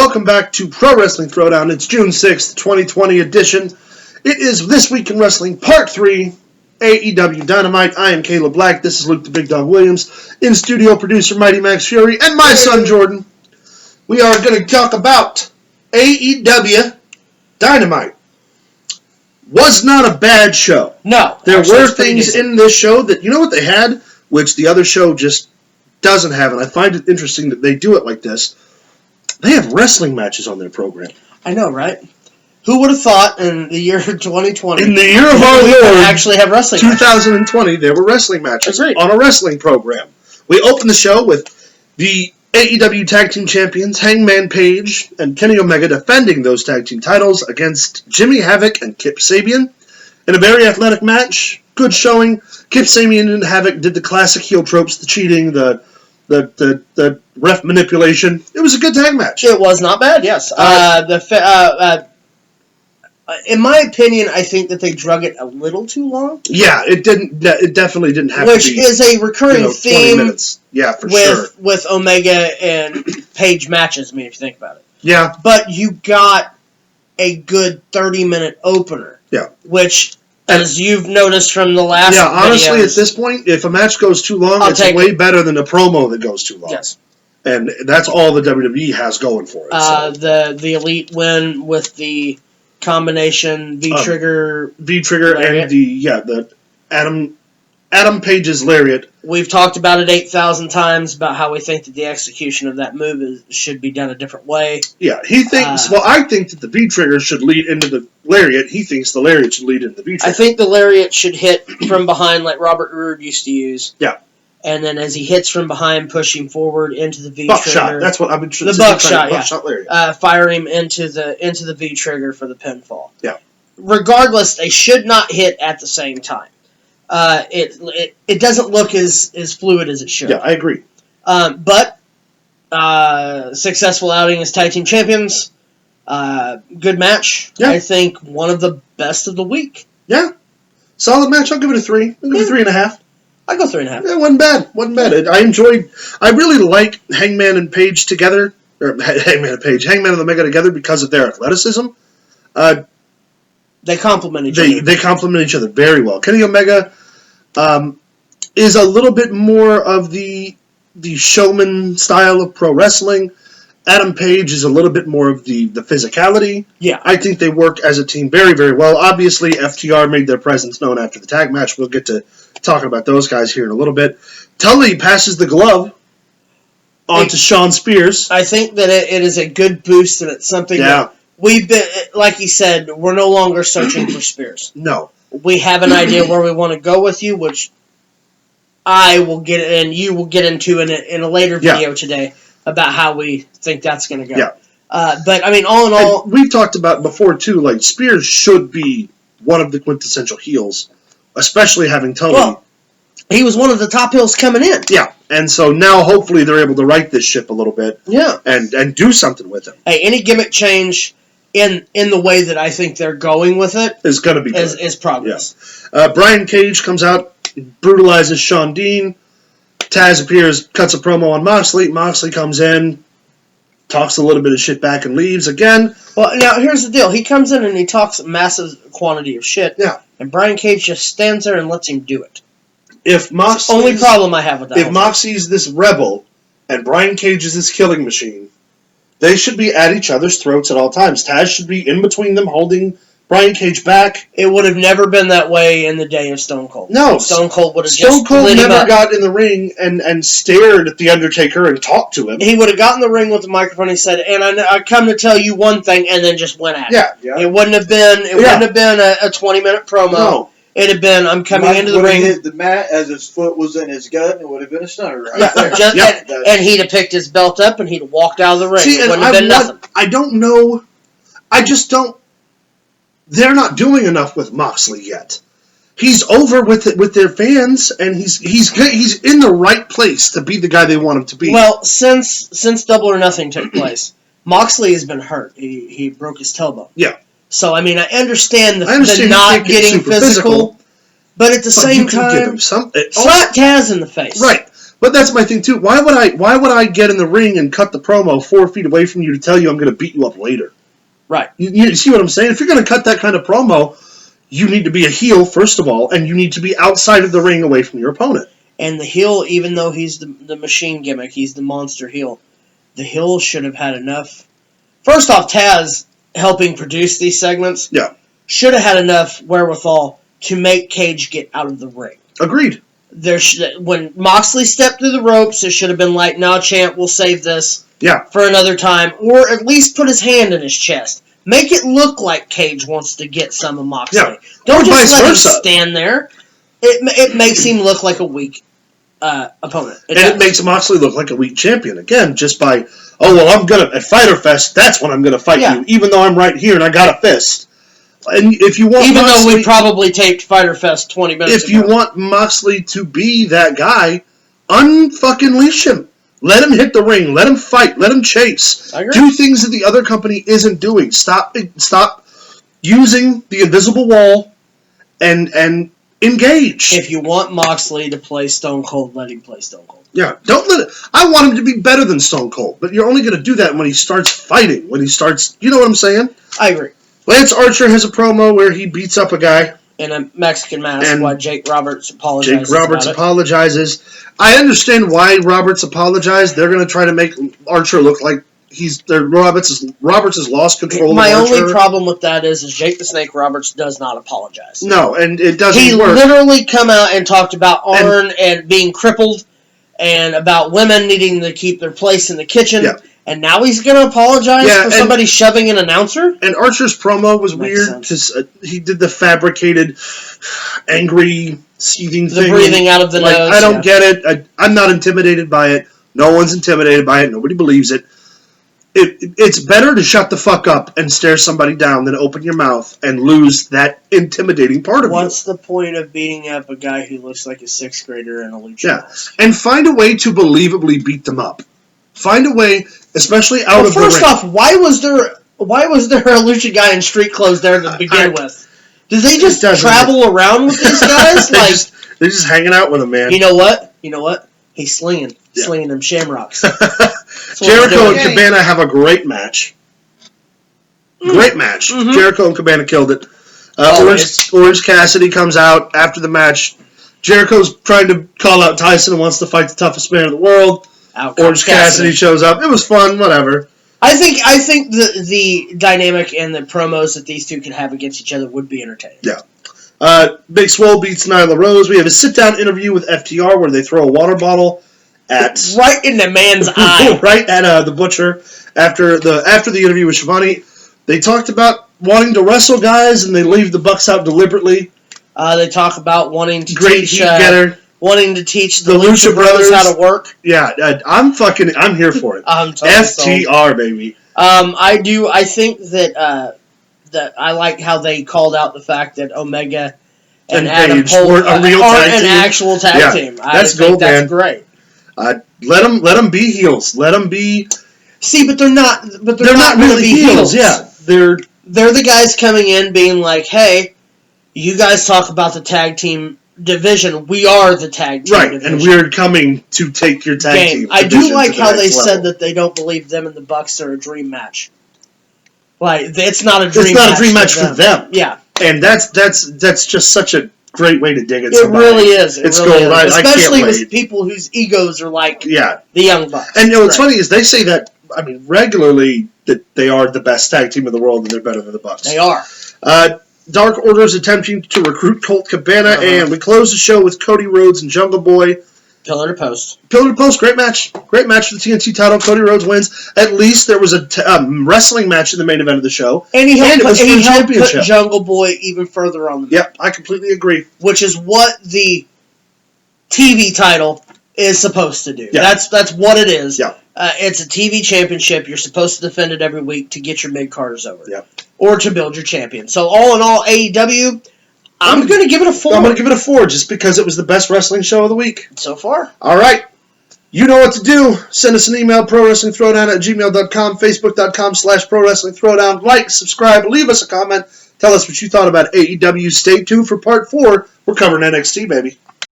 Welcome back to Pro Wrestling Throwdown. It's June 6th, 2020 edition. It is This Week in Wrestling, Part 3, AEW Dynamite. I am Caleb Black. This is Luke the Big Dog Williams. In studio, producer Mighty Max Fury, and my son Jordan. We are going to talk about AEW Dynamite. Was not a bad show. No. There were things in this show that, you know what they had, which the other show just doesn't have, and I find it interesting that they do it like this. They have wrestling matches on their program. I know, right? Who would have thought in the year 2020? In the year of our Lord, actually have wrestling 2020, matches. There were wrestling matches on a wrestling program. We opened the show with the AEW Tag Team Champions, Hangman Page and Kenny Omega, defending those tag team titles against Jimmy Havoc and Kip Sabian in a very athletic match. Good showing. Kip Sabian and Havoc did the classic heel tropes, the cheating, the ref manipulation. It was a good tag match. It was not bad, yes. In my opinion, I think that they drug it a little too long. Yeah, it didn't. It definitely didn't have Which to be. Which is a recurring theme. 20 minutes. Yeah, for sure. With Omega and Page matches, I mean, if you think about it. Yeah. But you got a good 30-minute opener. Yeah. Which, as you've noticed from the last honestly, videos, at this point, if a match goes too long, it's way better than a promo that goes too long. Yes. And that's all the WWE has going for it. The Elite win with the combination V-Trigger and the Adam Page's lariat. We've talked about it 8,000 times about how we think that the execution of that move should be done a different way. Yeah, he thinks. I think that the V-Trigger should lead into the lariat. He thinks the lariat should lead into the V-Trigger. I think the lariat should hit from behind like Robert Roode used to use. Yeah. And then as he hits from behind, pushing forward into the V-Trigger. Buckshot. That's what I've been trying to say. The buckshot, yeah. Buckshot lariat. Fire him into the V-Trigger for the pinfall. Yeah. Regardless, they should not hit at the same time. It doesn't look as fluid as it should. Yeah, I agree. But successful outing as tag team champions. Good match. Yeah. I think one of the best of the week. Yeah. Solid match. I'll give it a 3. I'll give it 3.5. I go 3.5. Yeah, wasn't bad. I really like Hangman and Page together, or Hangman and Omega together because of their athleticism. They complement each other. They complement each other very well. Kenny Omega is a little bit more of the showman style of pro wrestling. Adam Page is a little bit more of the physicality. Yeah. I think they work as a team very, very well. Obviously, FTR made their presence known after the tag match. We'll get to talking about those guys here in a little bit. Tully passes the glove on to Sean Spears. I think that it is a good boost, and it's something that we've been, like you said, we're no longer searching for Spears. No. We have an idea where we want to go with you, which I will get, and you will get into in a later video today about how we think that's going to go. Yeah. But, I mean, all in all... And we've talked about before, too, like, Spears should be one of the quintessential heels, especially having Tully. Well, he was one of the top heels coming in. Yeah, and so now hopefully they're able to right this ship a little bit. Yeah. And do something with him. Hey, any gimmick change in the way that I think they're going with it is going to be good. Is progress. Yeah. Brian Cage comes out, brutalizes Sean Dean. Taz appears, cuts a promo on Moxley. Moxley comes in, talks a little bit of shit back and leaves again. Well, now, here's the deal. He comes in and he talks a massive quantity of shit. Yeah. And Brian Cage just stands there and lets him do it. That's the only problem I have with that. If Moxie's this rebel and Brian Cage is this killing machine, they should be at each other's throats at all times. Taz should be in between them, holding Brian Cage back. It would have never been that way in the day of Stone Cold. No. Stone Cold would have Stone Cold never got in the ring and stared at The Undertaker and talked to him. He would have gotten in the ring with the microphone. He said, and I come to tell you one thing, and then just went at it. Yeah. It wouldn't have been a 20-minute promo. No. It'd have been, I'm coming into the ring. Hit the mat as his foot was in his gut, and it would have been a stunner right there. And he'd have picked his belt up, and he'd have walked out of the ring. See, it wouldn't have been nothing. I don't know. I just don't. They're not doing enough with Moxley yet. He's over with their fans, and he's in the right place to be the guy they want him to be. Well, since Double or Nothing took place, Moxley has been hurt. He broke his tailbone. Yeah. So, I mean, I understand the not getting physical, but at the same time, slap Taz in the face. Right. But that's my thing too. Why would I get in the ring and cut the promo 4 feet away from you to tell you I'm going to beat you up later? Right. You see what I'm saying? If you're going to cut that kind of promo, you need to be a heel, first of all, and you need to be outside of the ring away from your opponent. And the heel, even though he's the machine gimmick, he's the monster heel, the heel should have had enough. First off, Taz, helping produce these segments, should have had enough wherewithal to make Cage get out of the ring. Agreed. When Moxley stepped through the ropes, it should have been like, no, champ, we'll save this for another time. Or at least put his hand in his chest. Make it look like Cage wants to get some of Moxley. Yeah. Don't just let him stand there. It makes him look like a weak opponent. It makes Moxley look like a weak champion. Again, just by, at Fyter Fest, that's when I'm going to fight you. Even though I'm right here and I got a fist. And if you want though we probably taped Fyter Fest 20 minutes ago. If you want Moxley to be that guy, unfucking leash him. Let him hit the ring. Let him fight. Let him chase. Do things that the other company isn't doing. Stop using the invisible wall and engage. If you want Moxley to play Stone Cold, let him play Stone Cold. Yeah, don't let it. I want him to be better than Stone Cold, but you're only going to do that when he starts fighting. When he starts, you know what I'm saying? I agree. Lance Archer has a promo where he beats up a guy in a Mexican mask. While Jake Roberts apologizes. apologizes. I understand why Roberts apologized. They're going to try to make Archer look like Roberts has lost control. My only problem with that is Jake the Snake Roberts does not apologize. No, and it doesn't work. He literally come out and talked about Arn and being crippled, and about women needing to keep their place in the kitchen. Yeah. And now he's going to apologize for somebody shoving an announcer? And Archer's promo was weird because he did the fabricated, angry, seething thing. The breathing out of the nose. I don't get it. I'm not intimidated by it. No one's intimidated by it. Nobody believes it. It's better to shut the fuck up and stare somebody down than open your mouth and lose that intimidating part of you. What's the point of beating up a guy who looks like a 6th grader in a lucha mask? And find a way to believably beat them up. Find a way, especially out of the ring. First off, why was there a lucha guy in street clothes there to begin with? Did they just travel around with these guys? They're just hanging out with them, man. You know what? He's slinging them shamrocks. Jericho and Cabana have a great match. Great match. Mm-hmm. Jericho and Cabana killed it. Orange Cassidy comes out after the match. Jericho's trying to call out Tyson and wants to fight the toughest man in the world. Orange Cassidy shows up. It was fun, whatever. I think the dynamic and the promos that these two could have against each other would be entertaining. Yeah. Big Swole beats Nyla Rose. We have a sit-down interview with FTR where they throw a water bottle right in the man's eye. Right at the Butcher. After the interview with Shivani, they talked about wanting to wrestle guys and they leave the Bucks out deliberately. They talk about wanting to teach the Lucha Brothers how to work. Yeah, I'm here for it. I'm totally FTR, sold. Baby. I think that I like how they called out the fact that Omega and Adam Cole were an actual tag team. That's gold, man. That's great. Let them be heels. Let them be. See, but they're not. But they're not really heels. Yeah, they're the guys coming in being like, "Hey, you guys talk about the tag team division. We are the tag team division. And we're coming to take your tag team. I do like how they said that they don't believe them and the Bucks are a dream match. Like it's not a dream. It's not a dream match for them. Yeah, and that's just such a great way to dig at somebody. It really is. It's gold. Especially with people whose egos are like the Young Bucks. And what's funny is they say that regularly that they are the best tag team in the world and they're better than the Bucks. They are. Dark Order is attempting to recruit Colt Cabana, and we close the show with Cody Rhodes and Jungle Boy. Pillar to post. Great match. Great match for the TNT title. Cody Rhodes wins. At least there was a wrestling match in the main event of the show. And he helped put Jungle Boy even further on the map. Yep, I completely agree. Which is what the TV title is supposed to do. Yeah. That's what it is. Yeah. It's a TV championship. You're supposed to defend it every week to get your mid-carders over. Yeah. Or to build your champion. So all in all, AEW, I'm going to give it a 4. I'm going to give it a 4 just because it was the best wrestling show of the week. So far. All right. You know what to do. Send us an email, prowrestlingthrowdown@gmail.com, facebook.com/prowrestlingthrowdown. Like, subscribe, leave us a comment. Tell us what you thought about AEW. Stay tuned for part 4. We're covering NXT, baby.